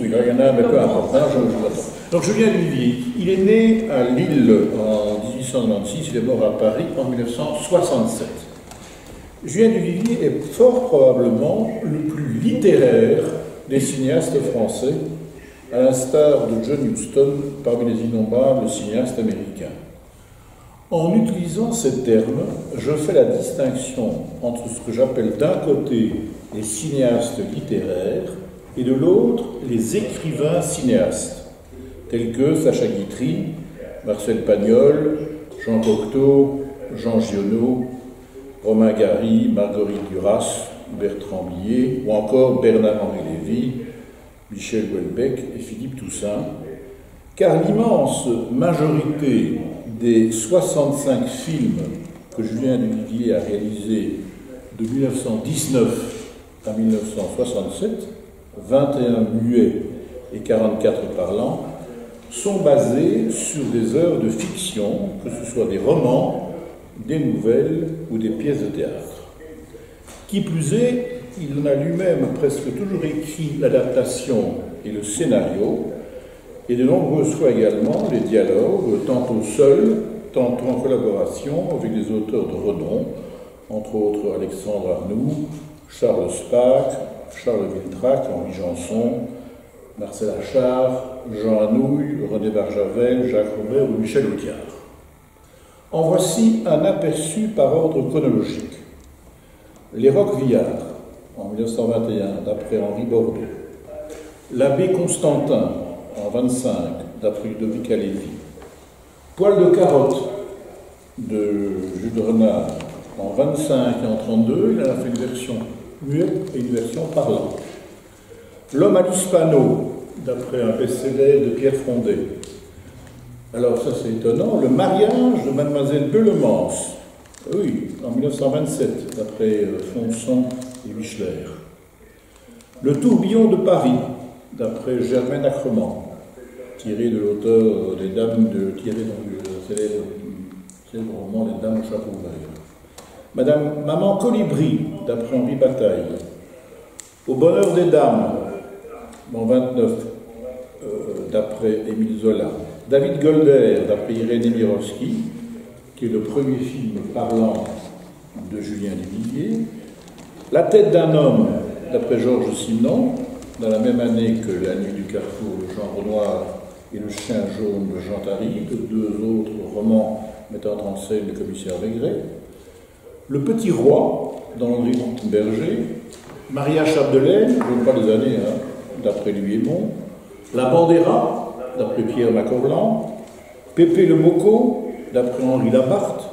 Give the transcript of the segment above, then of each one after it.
Oui, là, il y en a un, mais peu importe. Donc Julien Duvivier, il est né à Lille en 1896, il est mort à Paris en 1967. Julien Duvivier est fort probablement le plus littéraire des cinéastes français, à l'instar de John Huston parmi les innombrables cinéastes américains. En utilisant ces termes, je fais la distinction entre ce que j'appelle d'un côté les cinéastes littéraires et de l'autre les écrivains cinéastes, tels que Sacha Guitry, Marcel Pagnol, Jean Cocteau, Jean Giono, Romain Gary, Marguerite Duras, Bertrand Blier, ou encore Bernard-Henri Lévy, Michel Houellebecq et Philippe Toussaint, car l'immense majorité des 65 films que Julien Duvivier a réalisés de 1919 à 1967, 21 muets et 44 parlants, sont basés sur des œuvres de fiction, que ce soit des romans, des nouvelles ou des pièces de théâtre. Qui plus est, il en a lui-même presque toujours écrit l'adaptation et le scénario, et de nombreuses fois également les dialogues, tantôt seuls, tantôt en collaboration avec des auteurs de renom, entre autres Alexandre Arnoux, Charles Spaak, Charles Viltrac, Henri Janson, Marcel Achard, Jean Anouilh, René Barjavel, Jacques Robert ou Michel Audiard. En voici un aperçu par ordre chronologique. Les Roquevillards, en 1921, d'après Henri Bordeaux. L'abbé Constantin, en 25, d'après Ludovic Halévy. Poil de carotte, de Jules Renard, en 25 et en 32, il en a fait une version muette et une version parlante. L'homme à l'hispano, d'après un best-seller de Pierre Frondet. Alors ça c'est étonnant, le mariage de Mademoiselle Bellemans, oui, en 1927, d'après Fonson et Wichler. Le tourbillon de Paris, d'après Germaine Acremant, tiré de l'auteur des Dames tiré du célèbre roman des Dames au chapeau vert. Maman Colibri, d'après Henri Bataille. Au bonheur des dames, en 29, d'après Émile Zola. David Golder, d'après Irénée Mirovski, qui est le premier film parlant de Julien Duvivier. La tête d'un homme, d'après Georges Simenon, dans la même année que La nuit du carrefour de Jean Renoir et Le chien jaune de Jean Tarik, deux autres romans mettant en scène le commissaire Maigret. Le petit roi, d'André Monteberger. Maria Chapdelaine, je ne sais pas les années, hein, d'après Louis Aymon. La Bandera, d'après Pierre Macorlan. Pépé le Moco, d'après Henri Labarthe.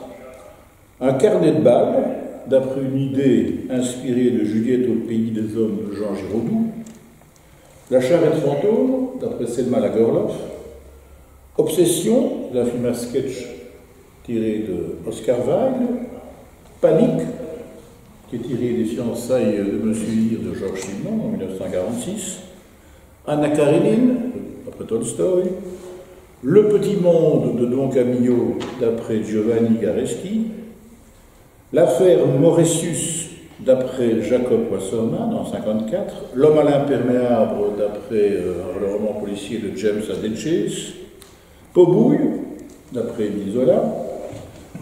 Un carnet de balles, d'après une idée inspirée de Juliette au pays des hommes de Jean Giraudoux. La charrette fantôme, d'après Selma Lagerlof. Obsession, d'un film à sketch tiré de Oscar Wilde. Panique, qui est tiré des fiançailles de Monsieur Hir de Georges Simenon en 1946. Anna Karénine, d'après Tolstoï. Le petit monde de Don Camillo, d'après Giovanni Gareschi. L'affaire Mauritius, d'après Jacob Wasserman en 1954. L'homme à l'imperméable, d'après le roman policier de James Adeches. Pobouille, d'après Émile Zola.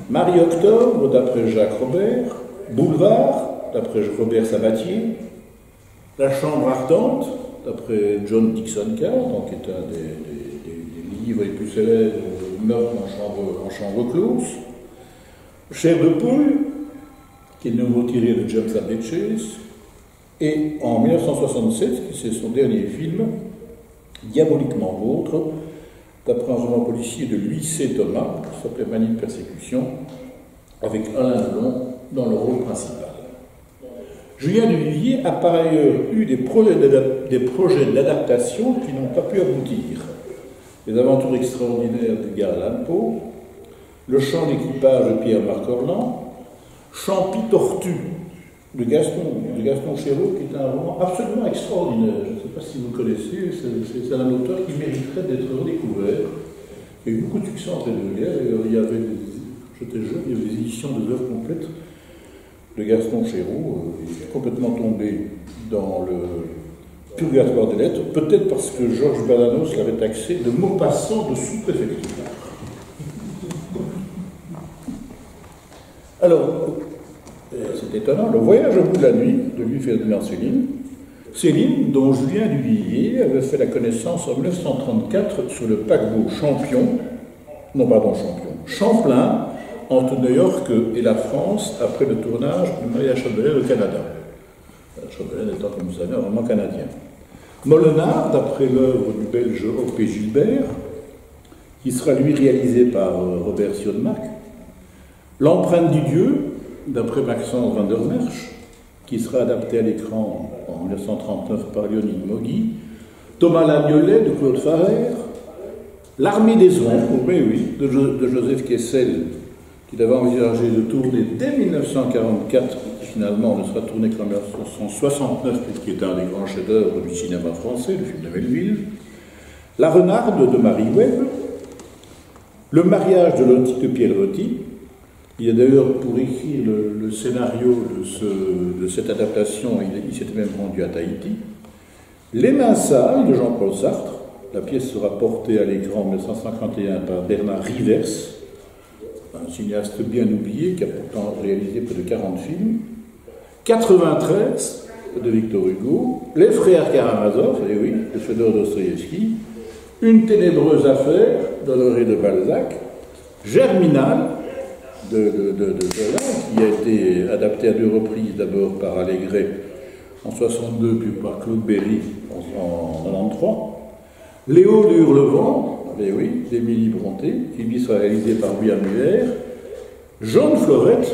Marie-Octobre, d'après Jacques Robert. Boulevard, d'après Robert Sabatier. La chambre ardente, d'après John Dixon Carr, donc qui est un des livres les plus célèbres, Meurtre en chambre close. Chair de poule, qui est le nouveau tiré de James Adeches. Et en 1967, c'est son dernier film, Diaboliquement vôtre, d'après un roman policier de Louis C. Thomas, qui s'appelait Manie de persécution, avec Alain Delon dans le rôle principal. Julien Duvivier a par ailleurs eu des projets d'adaptation qui n'ont pas pu aboutir. Les aventures extraordinaires d'Edgar Allan Poe, Le chant d'équipage de Pierre-Marc Orlan, Champi Tortue de Gaston Chéreau, qui est un roman absolument extraordinaire. Je ne sais pas si vous le connaissez, c'est un auteur qui mériterait d'être redécouvert. Il y a eu beaucoup de succès entre les deux. Il y avait j'étais jeune, il y avait des éditions de œuvres complètes de Gaston Chéreau. Il est complètement tombé dans purgatoire des lettres, peut-être parce que Georges Bernanos l'avait taxé de Maupassant de sous-préfecture. Alors, c'est étonnant, le voyage au bout de la nuit de Louis-Ferdinand Céline, Céline, dont Julien Duvivier avait fait la connaissance en 1934 sur le paquebot Champlain, entre New York et la France, après le tournage du mariage Chapdelaine au Canada. Chapdelaine étant, comme vous savez, vraiment canadien. Molenard, d'après l'œuvre du Belge O.P. Gilbert, qui sera lui réalisé par Robert Siodmak. L'empreinte du Dieu, d'après Maxence van der Merch, qui sera adapté à l'écran en 1939 par Léonide Mogui. Thomas Lamiolet de Claude Farrer. L'Armée des ombres, de Joseph Kessel, qu'il avait envisagé de tourner dès 1944, qui finalement ne sera tourné qu'en 1969, qui est un des grands chefs-d'œuvre du cinéma français, le film de Melville. La Renarde de Marie Webb. Le mariage de Lottie de Pierre Loti. Il y a d'ailleurs, pour écrire le scénario de cette adaptation, il s'était même rendu à Tahiti. Les mains sales de Jean-Paul Sartre. La pièce sera portée à l'écran en 1951 par Bernard Rivers, un cinéaste bien oublié qui a pourtant réalisé près de 40 films. 93 de Victor Hugo. Les frères Karamazov, et oui, de Fedor Dostoïevski. Une ténébreuse affaire d'Honoré de Balzac. Germinal de Zola, qui a été adapté à 2 reprises, d'abord par Allégret en 62, puis par Claude Berry en 93. Léo de Hurlevent, d'Émilie Bronté, qui lui sera réalisé par William Muller. Jaune Florette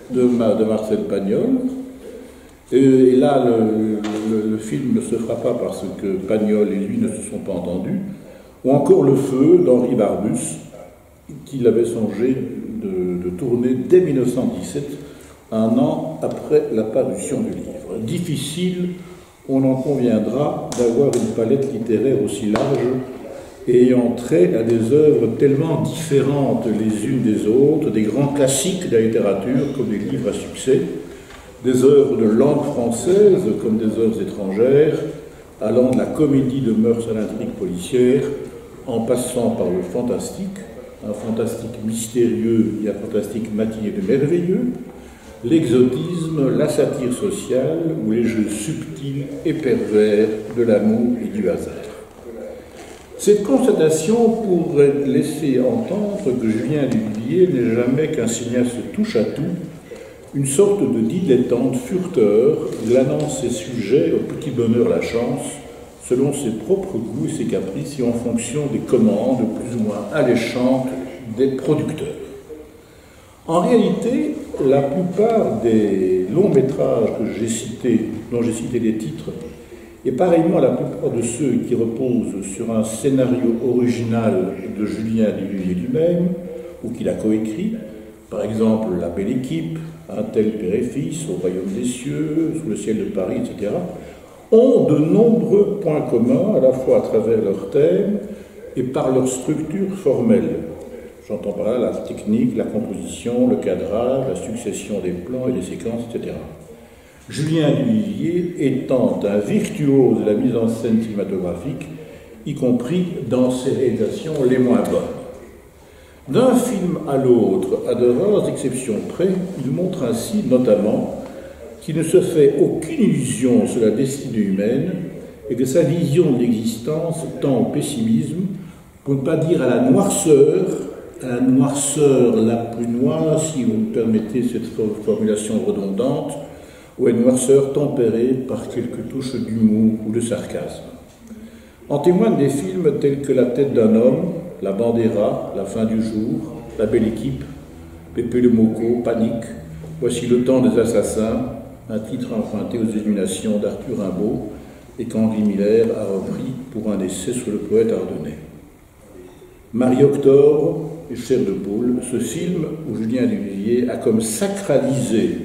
de Marcel Pagnol. Et là, le film ne se fera pas parce que Pagnol et lui ne se sont pas entendus. Ou encore Le Feu d'Henri Barbus, qu'il avait songé de tourner dès 1917, un an après la parution du livre. Difficile, on en conviendra, d'avoir une palette littéraire aussi large et ayant trait à des œuvres tellement différentes les unes des autres, des grands classiques de la littérature comme des livres à succès, des œuvres de langue française comme des œuvres étrangères, allant de la comédie de mœurs à l'intrigue policière, en passant par le fantastique, un fantastique mystérieux et un fantastique matiné de merveilleux, l'exotisme, la satire sociale ou les jeux subtils et pervers de l'amour et du hasard. Cette constatation pourrait laisser entendre que Julien Duvivier n'est jamais qu'un cinéaste touche-à-tout, une sorte de dilettante furteur, glanant ses sujets au petit bonheur la chance, selon ses propres goûts et ses caprices et en fonction des commandes plus ou moins alléchantes des producteurs. En réalité, la plupart des longs métrages dont j'ai cité les titres, et pareillement la plupart de ceux qui reposent sur un scénario original de Julien Duvivier lui-même, ou qu'il a coécrit, par exemple La Belle Équipe, Un tel père et fils, Au Royaume des Cieux, Sous le ciel de Paris, etc., ont de nombreux points communs, à la fois à travers leur thème et par leur structure formelle. J'entends par là la technique, la composition, le cadrage, la succession des plans et des séquences, etc. Julien Duvivier étant un virtuose de la mise en scène cinématographique, y compris dans ses réalisations les moins bonnes. D'un film à l'autre, à de rares exceptions près, il montre ainsi notamment qu'il ne se fait aucune illusion sur la destinée humaine et que sa vision de l'existence tend au pessimisme, pour ne pas dire à la noirceur la plus noire, si vous me permettez cette formulation redondante, ou une noirceur tempérée par quelques touches d'humour ou de sarcasme. En témoignent des films tels que La tête d'un homme, La Bandera, La fin du jour, La Belle Équipe, Pépé le Moko, Panique, Voici le temps des assassins, un titre emprunté aux Illuminations d'Arthur Rimbaud et qu'Henri Miller a repris pour un essai sur le poète ardennais. Marie-Octobre et Chair de poule, ce film où Julien Duvivier a comme sacralisé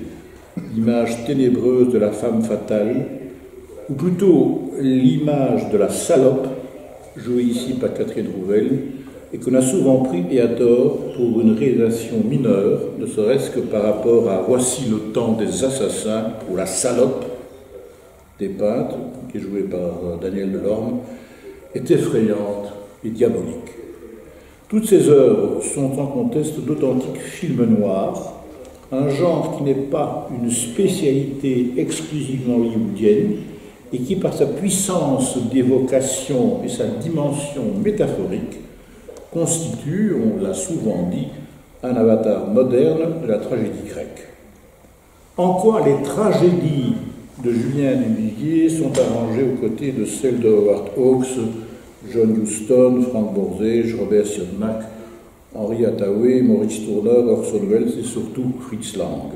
l'image ténébreuse de la femme fatale, ou plutôt l'image de la salope, jouée ici par Catherine Rouvel, et qu'on a souvent pris, et à tort, pour une réalisation mineure, ne serait-ce que par rapport à Voici le temps des assassins, où la salope des peintres, qui est joué par Daniel Delorme, est effrayante et diabolique. Toutes ces œuvres sont en conteste d'authentiques films noirs, un genre qui n'est pas une spécialité exclusivement hollywoodienne et qui, par sa puissance d'évocation et sa dimension métaphorique, constitue, on l'a souvent dit, un avatar moderne de la tragédie grecque. En quoi les tragédies de Julien Duvivier sont arrangées aux côtés de celles de Howard Hawks, John Huston, Frank Borzage, Robert Siodmak, Henri Hathaway, Maurice Tourneur, Orson Welles et surtout Fritz Lang.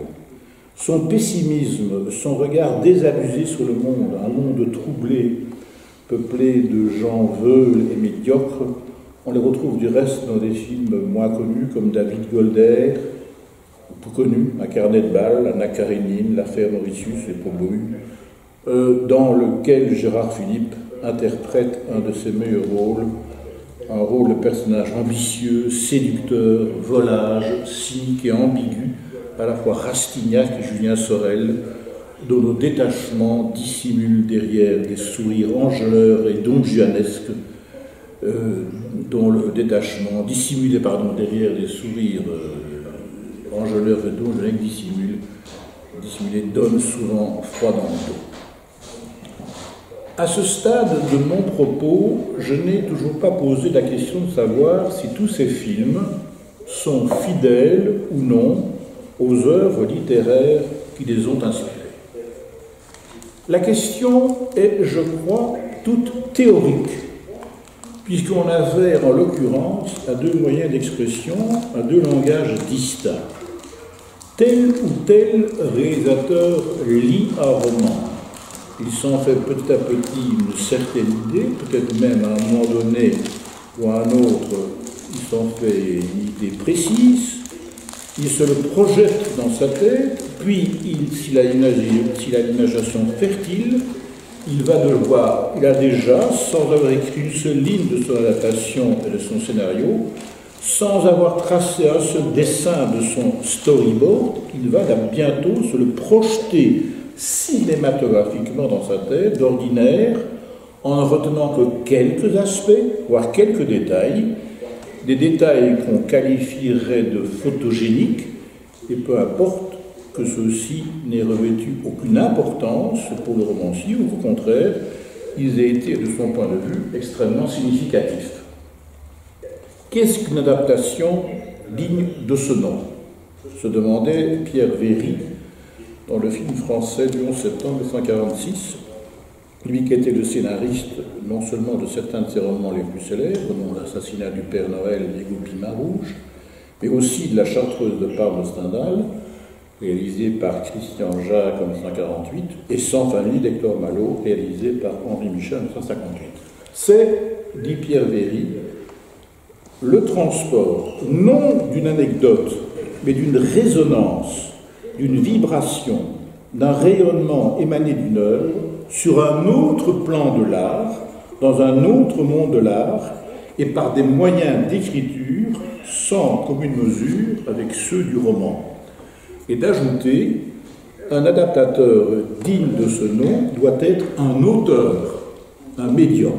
Son pessimisme, son regard désabusé sur le monde, un monde troublé, peuplé de gens veules et médiocres, on les retrouve du reste dans des films moins connus comme David Golder, plus connu, Un carnet de balles, Anna Karénine, L'affaire Mauritius et Pomu, dans lequel Gérard Philippe interprète un de ses meilleurs rôles, un rôle de personnage ambitieux, séducteur, volage, cynique et ambigu, à la fois Rastignac et Julien Sorel, dont le détachement dissimule derrière des sourires enjôleurs et donjuanesques, dont le détachement dissimulé derrière des sourires enjôleurs et donjuanesques dissimulés donne souvent froid dans le dos. À ce stade de mon propos, je n'ai toujours pas posé la question de savoir si tous ces films sont fidèles ou non aux œuvres littéraires qui les ont inspirés. La question est, je crois, toute théorique, puisqu'on avait en l'occurrence à deux moyens d'expression, à deux langages distincts. Tel ou tel réalisateur lit un roman. Il s'en fait petit à petit une certaine idée, peut-être même à un moment donné ou à un autre, il s'en fait une idée précise, il se le projette dans sa tête, puis s'il a l'imagination fertile, il a déjà, sans avoir écrit une seule ligne de son adaptation et de son scénario, sans avoir tracé un seul dessin de son storyboard, il va bientôt se le projeter cinématographiquement dans sa tête, d'ordinaire, en ne retenant que quelques aspects, voire quelques détails, des détails qu'on qualifierait de photogéniques, et peu importe que ceux-ci n'aient revêtu aucune importance pour le romancier, ou au contraire, ils aient été, de son point de vue, extrêmement significatifs. Qu'est-ce qu'une adaptation digne de ce nom? Se demandait Pierre Véry dans le film français du 11 septembre 1946, lui qui était le scénariste non seulement de certains de ses romans les plus célèbres, dont L'assassinat du Père Noël et Goupil Marouge, mais aussi de La Chartreuse de Parme de Stendhal, réalisé par Christian Jacques en 1948, et Sans famille d'Hector Malot, réalisé par Henri Michel en 1958. C'est, dit Pierre Véry, le transport, non d'une anecdote, mais d'une résonance, d'une vibration, d'un rayonnement émané d'une œuvre sur un autre plan de l'art, dans un autre monde de l'art, et par des moyens d'écriture sans commune mesure avec ceux du roman. Et d'ajouter, un adaptateur digne de ce nom doit être un auteur, un médium.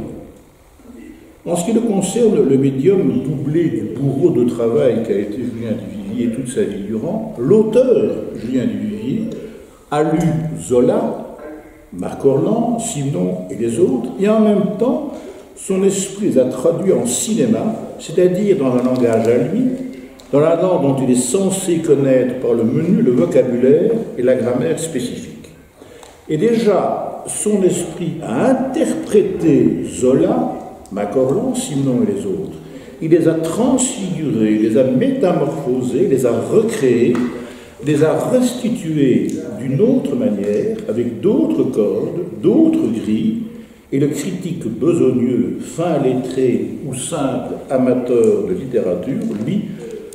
En ce qui le concerne, le médium doublé du bourreau de travail qu'a été Julien Duvivier toute sa vie durant, l'auteur, Julien Duvivier, a lu Zola, Marc Orlan, Simenon et les autres, et en même temps, son esprit les a traduits en cinéma, c'est-à-dire dans un langage à lui, dans la langue dont il est censé connaître par le menu le vocabulaire et la grammaire spécifique. Et déjà, son esprit a interprété Zola, Marc Orlan, Simenon et les autres. Il les a transfigurés, les a métamorphosés, les a recréés, les a restitués d'une autre manière, avec d'autres cordes, d'autres grilles, et le critique besogneux, fin lettré ou simple amateur de littérature, lui,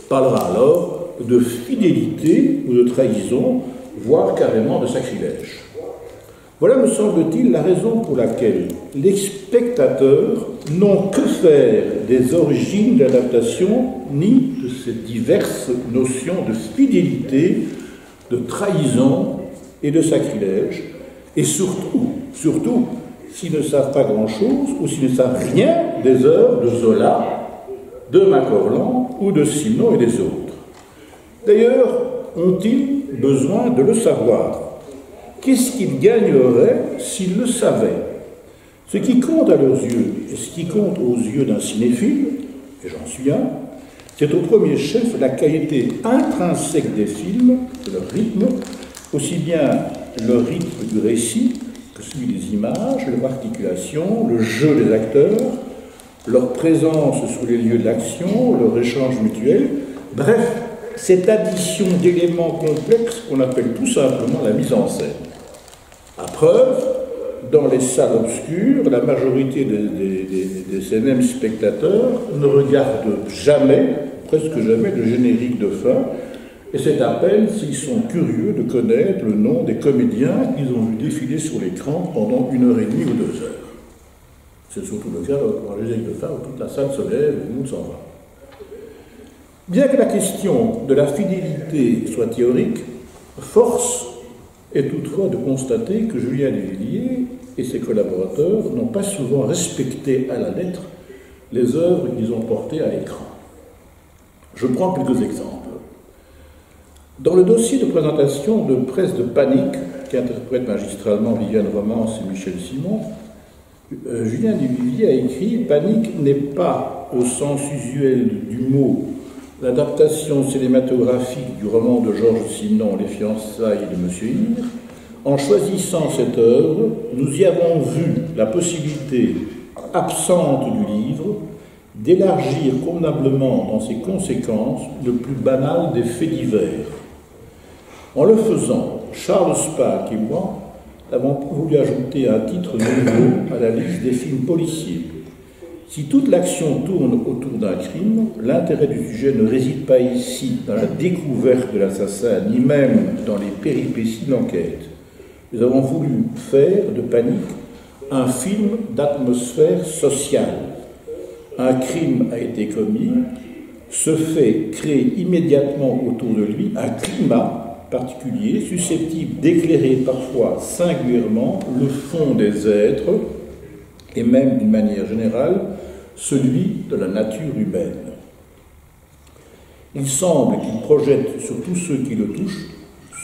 parlera alors de fidélité ou de trahison, voire carrément de sacrilège. Voilà, me semble-t-il, la raison pour laquelle les spectateurs n'ont que faire des origines d'adaptation, ni de ces diverses notions de fidélité, de trahison et de sacrilège, et surtout surtout s'ils ne savent pas grand-chose ou s'ils ne savent rien des œuvres de Zola, de Macorlan ou de Simenon et des autres. D'ailleurs, ont-ils besoin de le savoir? Qu'est-ce qu'ils gagneraient s'ils le savaient? Ce qui compte à leurs yeux, et ce qui compte aux yeux d'un cinéphile, et j'en suis un, c'est au premier chef la qualité intrinsèque des films, leur rythme, aussi bien le rythme du récit que celui des images, leur articulation, le jeu des acteurs, leur présence sur les lieux de l'action, leur échange mutuel, bref, cette addition d'éléments complexes qu'on appelle tout simplement la mise en scène. À preuve, dans les salles obscures, la majorité de ces mêmes spectateurs ne regardent jamais, presque jamais, le générique de fin, et c'est à peine s'ils sont curieux de connaître le nom des comédiens qu'ils ont vu défiler sur l'écran pendant 1 heure et demie ou 2 heures. C'est surtout le cas dans le générique de fin où toute la salle se lève et tout le monde s'en va. Bien que la question de la fidélité soit théorique, force est toutefois de constater que Julien Duvivier et ses collaborateurs n'ont pas souvent respecté à la lettre les œuvres qu'ils ont portées à l'écran. Je prends quelques exemples. Dans le dossier de présentation de Presse de Panique, qu'interprètent magistralement Viviane Romance et Michel Simon, Julien Duvivier a écrit « Panique n'est pas, au sens usuel du mot, l'adaptation cinématographique du roman de Georges Simenon, Les fiançailles de M. Hir. En choisissant cette œuvre, nous y avons vu la possibilité absente du livre d'élargir convenablement dans ses conséquences le plus banal des faits divers. En le faisant, Charles Spaak et moi avons voulu ajouter un titre nouveau à la liste des films policiers. Si toute l'action tourne autour d'un crime, l'intérêt du sujet ne réside pas ici dans la découverte de l'assassin, ni même dans les péripéties de l'enquête. Nous avons voulu faire de Panique un film d'atmosphère sociale. Un crime a été commis, ce fait crée immédiatement autour de lui un climat particulier susceptible d'éclairer parfois singulièrement le fond des êtres et même d'une manière générale celui de la nature humaine. Il semble qu'il projette sur tous ceux qui le touchent,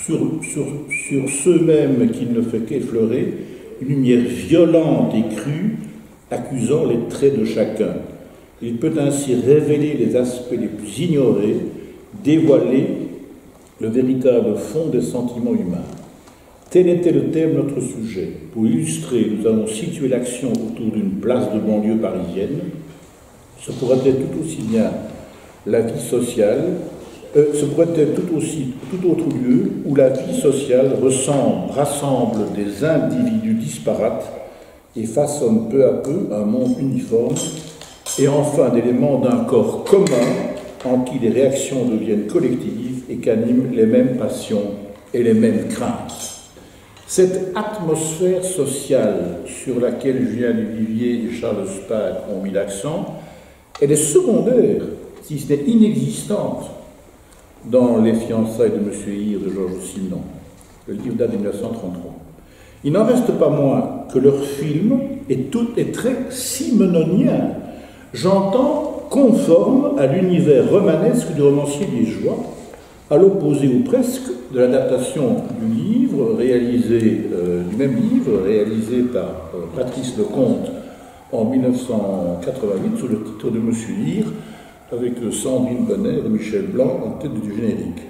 sur ceux-mêmes qu'il ne fait qu'effleurer, une lumière violente et crue, accusant les traits de chacun. Il peut ainsi révéler les aspects les plus ignorés, dévoiler le véritable fond des sentiments humains. Tel était le thème de notre sujet. Pour illustrer, nous avons situé l'action autour d'une place de banlieue parisienne. Ce pourrait être tout aussi bien la vie sociale, ce pourrait être tout autre lieu où la vie sociale rassemble des individus disparates et façonne peu à peu un monde uniforme, et enfin d'éléments d'un corps commun en qui les réactions deviennent collectives et qu'animent les mêmes passions et les mêmes craintes. Cette atmosphère sociale sur laquelle Julien Duvivier et Charles Spaak ont mis l'accent, elle est secondaire, si ce n'est inexistante, dans Les fiançailles de M. Hir de Georges Simenon. Le livre date de 1933. Il n'en reste pas moins que leur film est très simenonien. J'entends conforme à l'univers romanesque du romancier liégeois, à l'opposé ou presque de l'adaptation du même livre réalisé par Patrice Lecomte en 1988 sous le titre de M. Hir, avec Sandrine Bonner et Michel Blanc en tête du générique.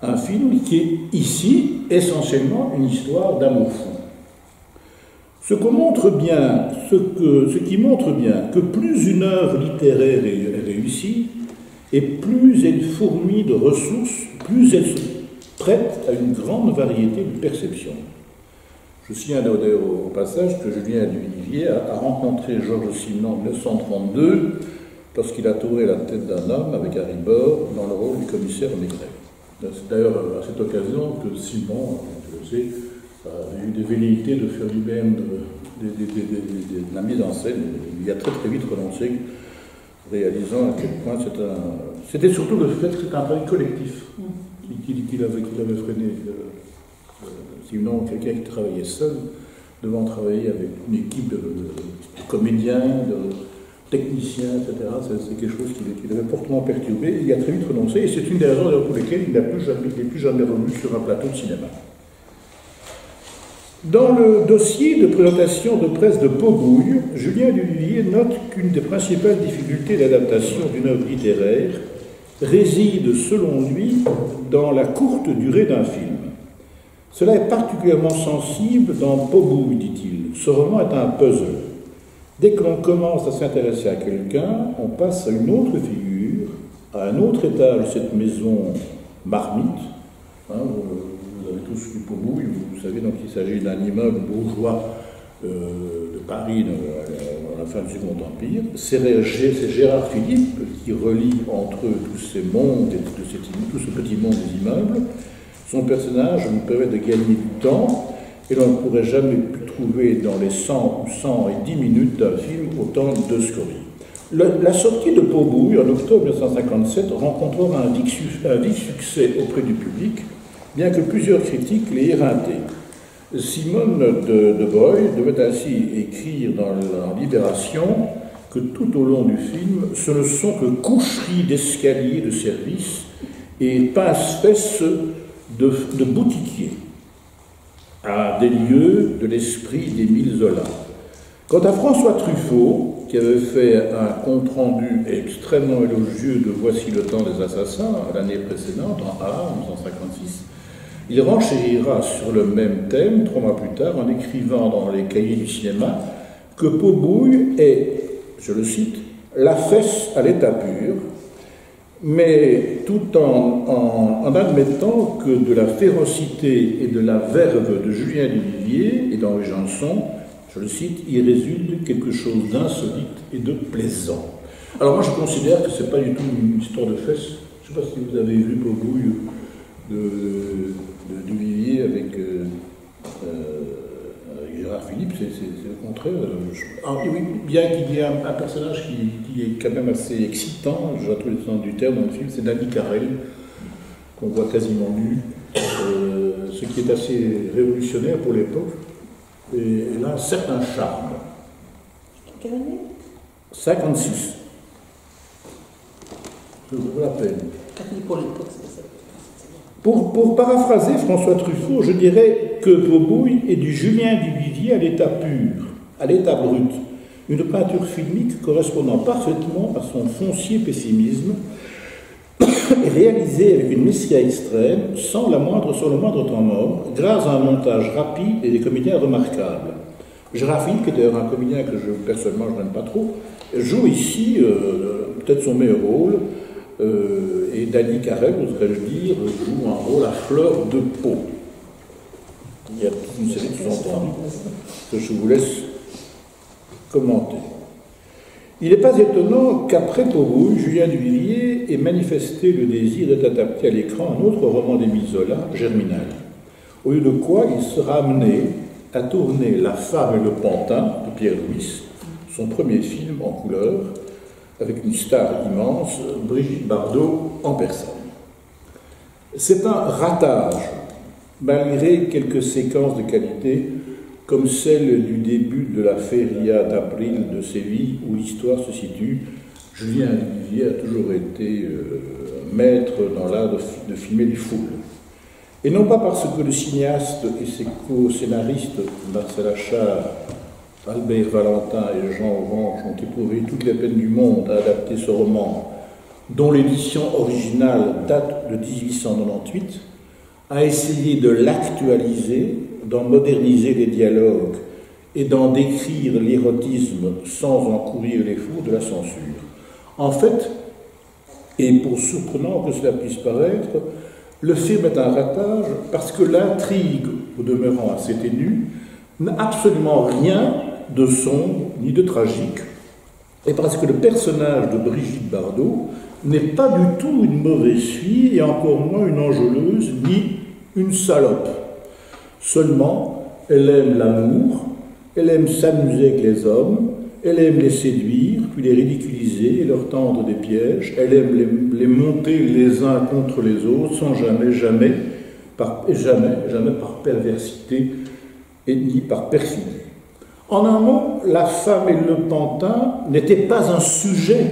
Un film qui est ici essentiellement une histoire d'amour fou. Ce qui montre bien que plus une œuvre littéraire est réussie, et plus elle fourmille de ressources, plus elle se prête à une grande variété de perceptions. Je signale au passage que Julien Duvivier a rencontré Georges Simenon en 1932 lorsqu'il a tourné La tête d'un homme avec Harry Bor dans le rôle du commissaire Maigret. C'est d'ailleurs à cette occasion que Simon, je le sais, a eu des velléités de faire lui-même de la mise en scène. Il a très très vite renoncé, réalisant à quel point c'était surtout le fait que c'était un travail collectif qu'il avait freiné. Sinon, quelqu'un qui travaillait seul devant travailler avec une équipe de comédiens, de techniciens, etc. C'est quelque chose qui l'avait fortement perturbé. Il a très vite renoncé, et c'est une des raisons pour lesquelles il n'est plus jamais revenu sur un plateau de cinéma. Dans le dossier de présentation de presse de Paubouille, Julien Duvivier note qu'une des principales difficultés d'adaptation d'une œuvre littéraire réside, selon lui, dans la courte durée d'un film. Cela est particulièrement sensible dans Paubouille, dit-il. Ce roman est un puzzle. Dès que l'on commence à s'intéresser à quelqu'un, on passe à une autre figure, à un autre étage de cette maison marmite. Vous avez tous lu Paubouille, vous savez donc qu'il s'agit d'un immeuble bourgeois de Paris à la fin du Second Empire. C'est Gérard Philippe qui relie entre eux tous ces mondes et tout ce petit monde des immeubles. Son personnage nous permet de gagner du temps, et l'on ne pourrait jamais pu trouver dans les 100 ou 110 minutes d'un film autant de scories. La sortie de Paubouille en octobre 1957 rencontrera un vif succès auprès du public, bien que plusieurs critiques l'aient éreinté. Simone de Boy devait ainsi écrire dans Libération que tout au long du film, ce ne sont que coucheries d'escaliers de service et pince-fesses de boutiquiers à des lieux de l'esprit d'Émile Zola. Quant à François Truffaut, qui avait fait un compte-rendu extrêmement élogieux de Voici le temps des assassins l'année précédente, en A, en 1956, il renchérira sur le même thème 3 mois plus tard en écrivant dans les cahiers du cinéma que Paubouille est, je le cite, la fesse à l'état pur, mais tout en admettant que de la férocité et de la verve de Julien Duvivier et d'Henri Janson, je le cite, il résulte quelque chose d'insolite et de plaisant. Alors moi je considère que ce n'est pas du tout une histoire de fesses. Je ne sais pas si vous avez vu Paubouille de Duvivier avec Gérard Philippe, c'est le contraire. Oui, bien qu'il y ait un personnage qui est quand même assez excitant, je trouve le sens du terme dans le film, c'est Danny Carrel, qu'on voit quasiment nu, ce qui est assez révolutionnaire pour l'époque, et elle a un certain charme. Quelle année 56. Je vous l'appelle. Pour l'époque, c'est ça. Pour paraphraser François Truffaut, je dirais que Paubouille est du Julien Duvivier à l'état pur, à l'état brut, une peinture filmique correspondant parfaitement à son foncier pessimisme, et réalisée avec une messia extrême, sans le moindre temps mort, grâce à un montage rapide et des comédiens remarquables. Gérard Philippe, qui est d'ailleurs un comédien que personnellement je n'aime pas trop, joue ici peut-être son meilleur rôle, et Danny Carrel, oserais-je dire, joue un rôle à fleur de peau. Il y a toute une série de sous-entendus que je vous laisse commenter. Il n'est pas étonnant qu'après Paubouille, Julien Duvivier ait manifesté le désir d'être adapté à l'écran un autre roman d'Émile Zola, Germinal. Au lieu de quoi il sera amené à tourner La femme et le pantin de Pierre Louis, son premier film en couleur, avec une star immense, Brigitte Bardot en personne. C'est un ratage, malgré quelques séquences de qualité, comme celle du début de la Feria d'April de Séville, où l'histoire se situe. Julien Duvivier a toujours été maître dans l'art de filmer les foules. Et non pas parce que le cinéaste et ses co-scénaristes, Marcel Achard, Albert Valentin et Jean Orange, ont éprouvé toutes les peines du monde à adapter ce roman, dont l'édition originale date de 1898, a essayé de l'actualiser, d'en moderniser les dialogues et d'en décrire l'érotisme sans encourir les fours de la censure. En fait, et pour surprenant que cela puisse paraître, le film est un ratage parce que l'intrigue, au demeurant assez ténue, n'a absolument rien de sombre ni de tragique, et parce que le personnage de Brigitte Bardot n'est pas du tout une mauvaise fille, et encore moins une enjôleuse, ni une salope. Seulement, elle aime l'amour, elle aime s'amuser avec les hommes, elle aime les séduire, puis les ridiculiser et leur tendre des pièges, elle aime les monter les uns contre les autres, sans jamais par perversité et ni par perfidie. En un mot, la femme et le pantin n'étaient pas un sujet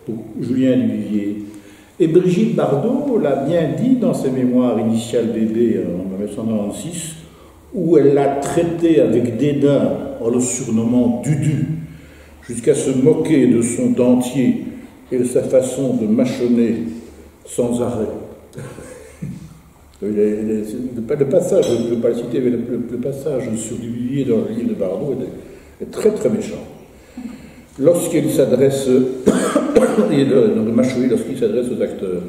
pour Julien Duvivier. Et Brigitte Bardot l'a bien dit dans ses mémoires initiales bébé en 1996, où elle l'a traité avec dédain en le surnommant Dudu, jusqu'à se moquer de son dentier et de sa façon de mâchonner sans arrêt. Le passage, je ne vais pas le citer, mais le passage sur Duvivier dans le livre de Bardot est très très méchant. Lorsqu'il s'adresse, de mâchonner lorsqu'il s'adresse aux acteurs.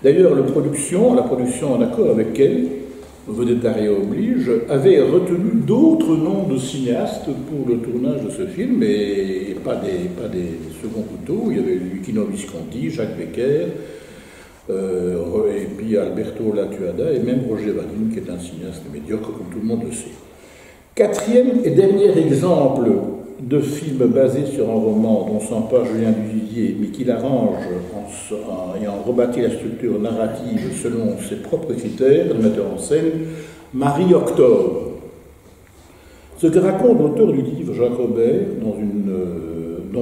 D'ailleurs, la production en accord avec elle, Vedettaria oblige, avait retenu d'autres noms de cinéastes pour le tournage de ce film, et pas des seconds couteaux. Il y avait Luchino Visconti, Jacques Becker, et puis Alberto Latuada, et même Roger Vadim, qui est un cinéaste médiocre, comme tout le monde le sait. Quatrième et dernier exemple de film basé sur un roman dont s'empare Julien Duvivier, mais qu'il arrange en ayant rebâti la structure narrative selon ses propres critères de metteur en scène, Marie-Octobre. Ce que raconte l'auteur du livre, Jacques Robert, dont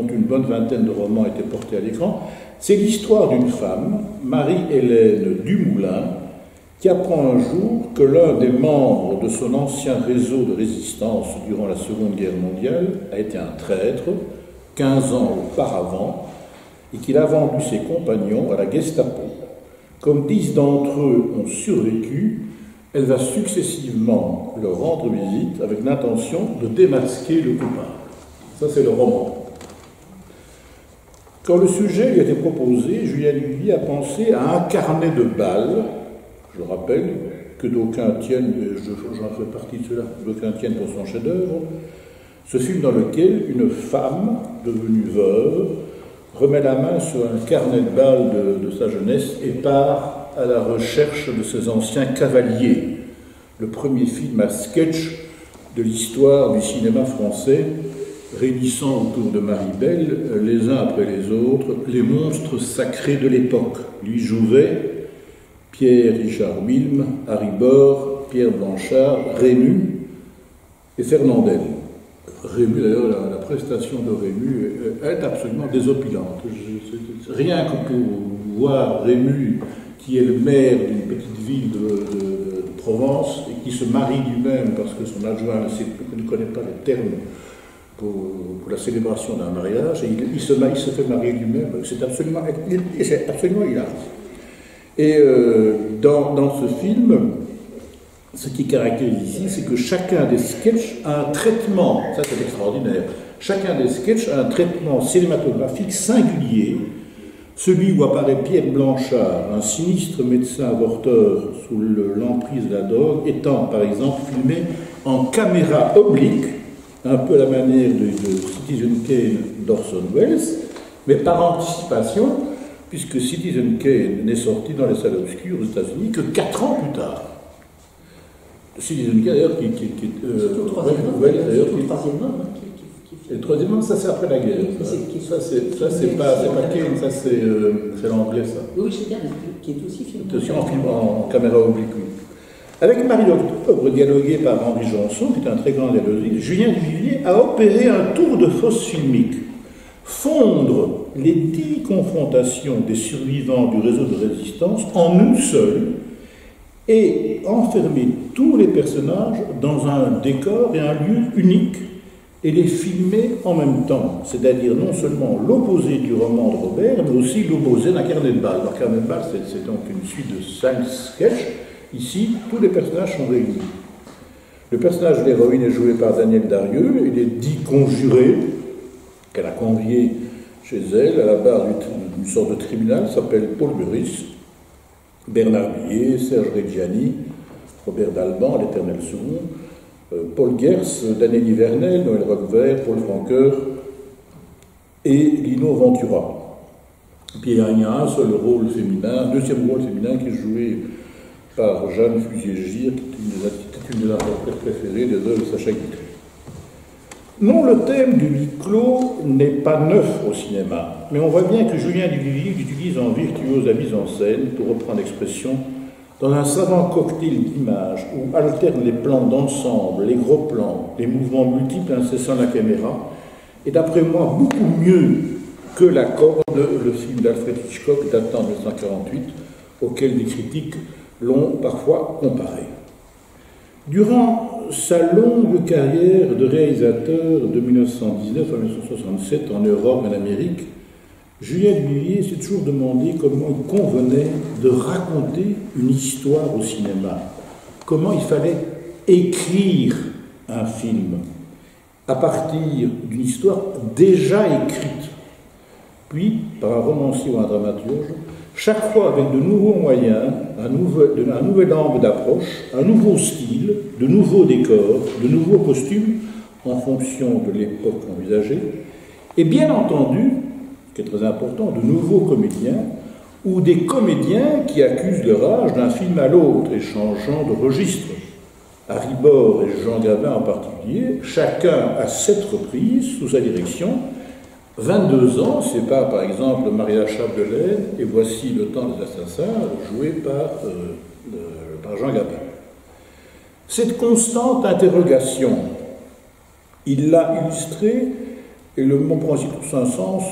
une bonne vingtaine de romans étaient portés à l'écran, c'est l'histoire d'une femme, Marie-Hélène Dumoulin, qui apprend un jour que l'un des membres de son ancien réseau de résistance durant la Seconde Guerre mondiale a été un traître 15 ans auparavant et qu'il a vendu ses compagnons à la Gestapo. Comme 10 d'entre eux ont survécu, elle va successivement leur rendre visite avec l'intention de démasquer le coupable. Ça, c'est le roman. Quand le sujet lui a été proposé, Julien Duvivier a pensé à un carnet de balles. Je rappelle que d'aucuns tiennent, j'en fais partie de ceux-là, d'aucuns tiennent pour son chef-d'œuvre, ce film dans lequel une femme devenue veuve remet la main sur un carnet de balles de sa jeunesse et part à la recherche de ses anciens cavaliers. Le premier film à sketch de l'histoire du cinéma français, réunissant autour de Marie-Belle, les uns après les autres, les monstres sacrés de l'époque. Louis Jouvet, Pierre-Richard Wilm, Harry Bor, Pierre Blanchard, Rému et Fernandel. Rému, d'ailleurs, la prestation de Rému est absolument désopilante. Rien que pour voir Rému, qui est le maire d'une petite ville de Provence, et qui se marie lui-même parce que son adjoint ne connaît pas les termes pour la célébration d'un mariage, et il se fait marier lui-même, c'est absolument hilarant. Et dans ce film, ce qui caractérise ici, c'est que chacun des sketchs a un traitement, ça c'est extraordinaire, chacun des sketchs a un traitement cinématographique singulier, celui où apparaît Pierre Blanchard, un sinistre médecin avorteur sous l'emprise de la drogue, étant par exemple filmé en caméra oblique, un peu à la manière de Citizen Kane d'Orson Welles, mais par anticipation, puisque Citizen Kane n'est sorti dans les salles obscures aux États-Unis que 4 ans plus tard. Citizen Kane, d'ailleurs, le troisième homme. Et le troisième homme, ça c'est après la guerre. Ça c'est pas Kane, ça c'est l'anglais, ça. Oui, c'est bien, qui est aussi filmé. C'est aussi en caméra oblique, oui. Avec Marie-Octobre, dialogué par Henri Janson, qui est un très grand dialoguiste, Julien Duvivier a opéré un tour de force filmique. Fondre les 10 confrontations des survivants du réseau de résistance en une seule et enfermer tous les personnages dans un décor et un lieu unique et les filmer en même temps, c'est-à-dire non seulement l'opposé du roman de Robert, mais aussi l'opposé d'un carnet de balles. Un carnet de balles, c'est donc une suite de 5 sketchs. Ici, tous les personnages sont réunis. Le personnage de l'héroïne est joué par Daniel Darieux, il est 10 conjurés qu'elle a conviés chez elle, à la barre d'une sorte de tribunal, s'appelle Paul Meurice, Bernard Billet, Serge Reggiani, Robert Dalban, l'éternel second, Paul Gers, Danélie Vernel, Noël Roquevert, Paul Francoeur et Lino Ventura. Puis il y a un seul rôle féminin, un deuxième rôle féminin qui est joué par Jeanne Fusier-Gire, qui est une des interprètes préférées des œuvres de Sacha Guitry. Non, le thème du huis clos n'est pas neuf au cinéma, mais on voit bien que Julien Duvivier l'utilise en virtuose la mise en scène, pour reprendre l'expression dans un savant cocktail d'images où alternent les plans d'ensemble, les gros plans, les mouvements multiples incessants de la caméra, est d'après moi beaucoup mieux que La Corde, le film d'Alfred Hitchcock datant de 1948, auquel des critiques l'ont parfois comparé. Durant sa longue carrière de réalisateur de 1919 à 1967 en Europe et en Amérique, Julien Duvivier s'est toujours demandé comment il convenait de raconter une histoire au cinéma, comment il fallait écrire un film à partir d'une histoire déjà écrite, puis par un romancier ou un dramaturge, chaque fois avec de nouveaux moyens, un nouvel angle d'approche, un nouveau style, de nouveaux décors, de nouveaux costumes, en fonction de l'époque envisagée, et bien entendu, ce qui est très important, de nouveaux comédiens, ou des comédiens qui accusent leur âge d'un film à l'autre et changeant de registre. Harry Bor et Jean Gabin en particulier, chacun à 7 reprises, sous sa direction, 22 ans, c'est pas par exemple Maria Chapdelaine et Voici le temps des assassins, joué par Jean Gabin. Cette constante interrogation, il l'a illustrée, et le mot prend aussi tout son sens,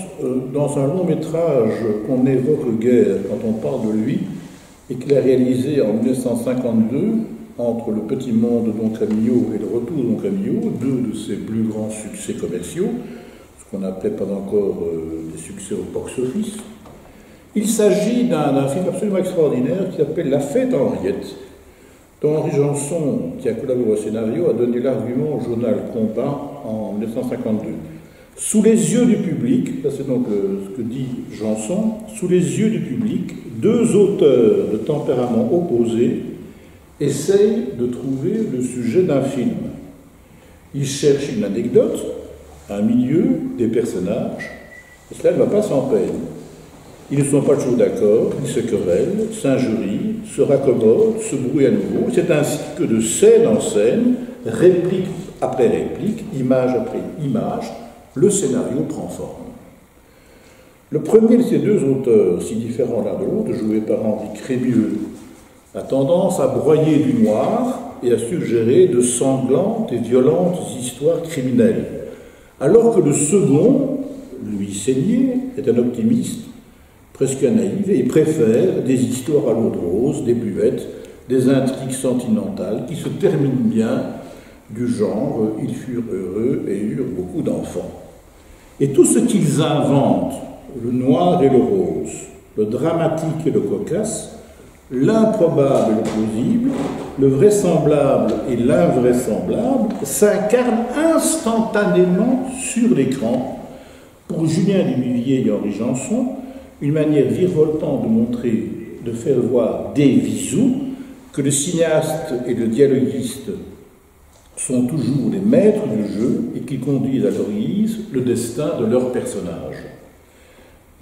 dans un long métrage qu'on évoque guère quand on parle de lui, et qu'il a réalisé en 1952, entre Le Petit Monde de Don Camillo et Le Retour de Don Camillo, deux de ses plus grands succès commerciaux, qu'on n'appelait pas encore des succès au box-office. Il s'agit d'un film absolument extraordinaire qui s'appelle La Fête à Henriette, dont Henri Janson, qui a collaboré au scénario, a donné l'argument au journal Combat en 1952. Sous les yeux du public, ça c'est donc ce que dit Janson, sous les yeux du public, deux auteurs de tempéraments opposés essayent de trouver le sujet d'un film. Ils cherchent une anecdote, un milieu, des personnages, et cela ne va pas sans peine. Ils ne sont pas toujours d'accord, ils se querellent, s'injurient, se raccommodent, se brouillent à nouveau. C'est ainsi que de scène en scène, réplique après réplique, image après image, le scénario prend forme. Le premier de ces deux auteurs, si différents l'un de l'autre, joué par Henri Crémieux, a tendance à broyer du noir et à suggérer de sanglantes et violentes histoires criminelles. Alors que le second, Louis Seigné, est un optimiste, presque un naïf, et préfère des histoires à l'eau de rose, des buvettes, des intrigues sentimentales qui se terminent bien, du genre « ils furent heureux et eurent beaucoup d'enfants ». Et tout ce qu'ils inventent, le noir et le rose, le dramatique et le cocasse, l'improbable et le plausible, le vraisemblable et l'invraisemblable s'incarnent instantanément sur l'écran. Pour Julien Duvivier et Henri Janson, une manière virevoltante de montrer, de faire voir des visous que le cinéaste et le dialoguiste sont toujours les maîtres du jeu et qui conduisent à leur guise le destin de leurs personnages.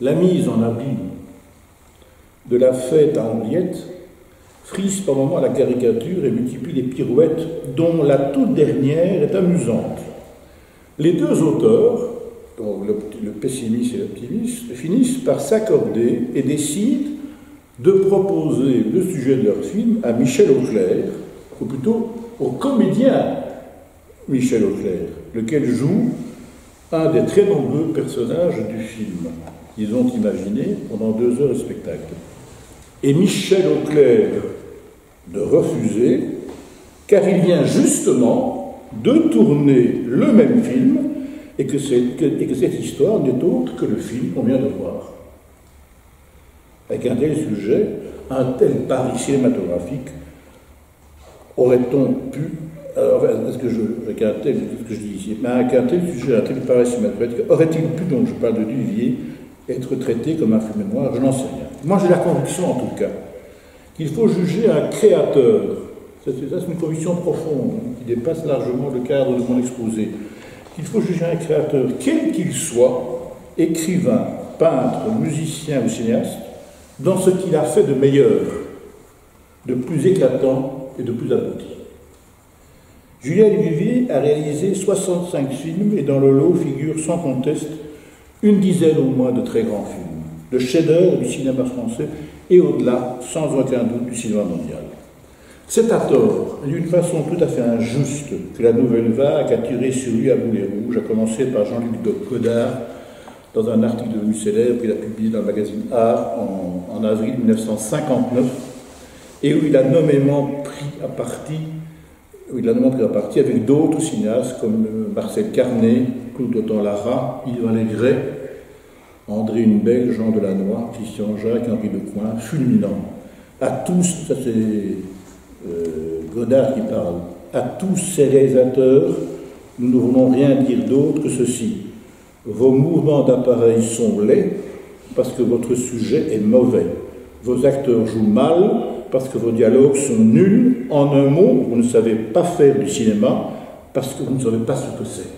La mise en abîme de La Fête à Henriette frise par moments la caricature et multiplie les pirouettes dont la toute dernière est amusante. Les deux auteurs, donc le pessimiste et l'optimiste, finissent par s'accorder et décident de proposer le sujet de leur film à Michel Auclair, ou plutôt au comédien Michel Auclair, lequel joue un des très nombreux personnages du film qu'ils ont imaginé pendant 2 heures de spectacle. Et Michel Auclair de refuser, car il vient justement de tourner le même film et que cette histoire n'est autre que le film qu'on vient de voir. Avec un tel sujet, un tel pari cinématographique, aurait-on pu, avec un tel sujet, un tel pari cinématographique, aurait-il pu, donc je parle de Duvivier, être traité comme un film noir? Je n'en sais rien. Moi j'ai la conviction en tout cas qu'il faut juger un créateur, c'est une conviction profonde qui dépasse largement le cadre de mon exposé, qu'il faut juger un créateur, quel qu'il soit, écrivain, peintre, musicien ou cinéaste, dans ce qu'il a fait de meilleur, de plus éclatant et de plus abouti. Julien Duvivier a réalisé 65 films et dans le lot figure sans conteste une dizaine au moins de très grands films, le chef-d'œuvre du cinéma français et au-delà, sans aucun doute, du cinéma mondial. C'est à tort, et d'une façon tout à fait injuste, que la nouvelle vague a tiré sur lui à boulet rouge, à commencer par Jean-Luc Godard, dans un article devenu célèbre qu'il a publié dans le magazine Art en avril 1959, et où il a nommément pris à partie avec d'autres cinéastes comme Marcel Carné, Claude Autant-Lara, Yves Allégret, André Hunebelle, Jean Delannoy, Christian Jacques, Henri Lecoing, fulminant. À tous, ça c'est Godard qui parle, à tous ces réalisateurs, nous ne voulons rien dire d'autre que ceci. Vos mouvements d'appareil sont laids parce que votre sujet est mauvais. Vos acteurs jouent mal parce que vos dialogues sont nuls. En un mot, vous ne savez pas faire du cinéma parce que vous ne savez pas ce que c'est.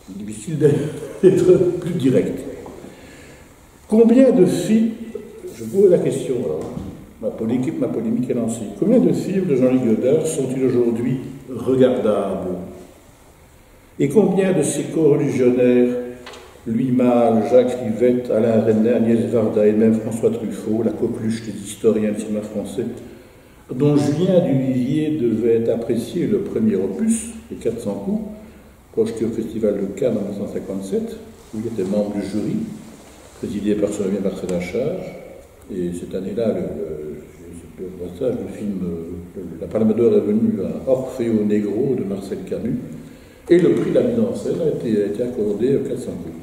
C'est difficile d'être plus direct. Combien de films, je vous pose la question alors, ma polémique est lancée. Combien de films de Jean-Luc Godard sont-ils aujourd'hui regardables? Et combien de ses co-religionnaires, Louis Malle, Jacques Rivette, Alain Resnais, Agnès Varda et même François Truffaut, la coqueluche des historiens du cinéma français, dont Julien Duvivier devait être apprécié le premier opus, les 400 coups, projeté au Festival de Cannes en 1957, où il était membre du jury, présidé par son ami Marcel Achard. Et cette année-là, le film La Palme d'Or est venu à Orfeo Negro de Marcel Camus, et le prix de la mise en scène a été accordé à 400 coups.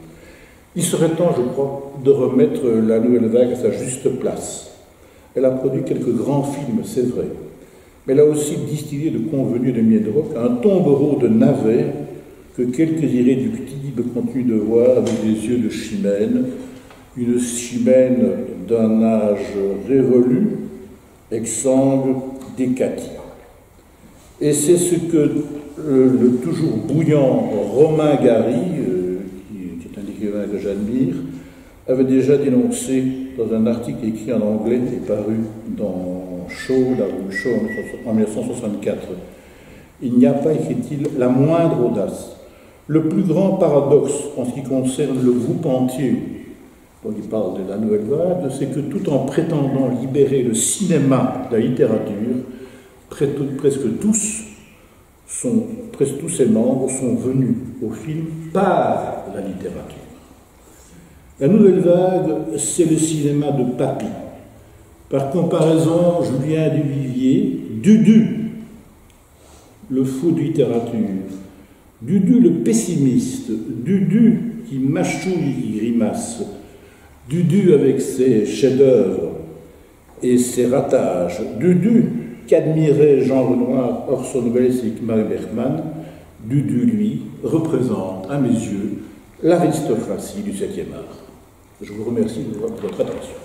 Il serait temps, je crois, de remettre la nouvelle vague à sa juste place. Elle a produit quelques grands films, c'est vrai, mais elle a aussi distillé de convenus de Miedrock un tombereau de navets que quelques irréductibles continuent de voir avec des yeux de chimène, une chimène d'un âge révolu, exsangue, décati. Et c'est ce que le toujours bouillant Romain Gary, qui est un écrivain que j'admire, avait déjà dénoncé dans un article écrit en anglais et paru dans Shaw, la revue Shaw en 1964. Il n'y a pas, écrit-il, la moindre audace. Le plus grand paradoxe en ce qui concerne le groupe entier dont il parle de la nouvelle vague, c'est que tout en prétendant libérer le cinéma de la littérature, presque tous ses membres sont venus au film par la littérature. La nouvelle vague, c'est le cinéma de Papy. Par comparaison, Julien Duvivier, Dudu, le fou de littérature, Dudu le pessimiste, Dudu qui mâchouille, qui grimace, Dudu avec ses chefs-d'œuvre et ses ratages, Dudu qu'admirait Jean Renoir, Orson Welles et Ingmar Bergman, Dudu, lui, représente, à mes yeux, l'aristocratie du 7e art. Je vous remercie de votre attention.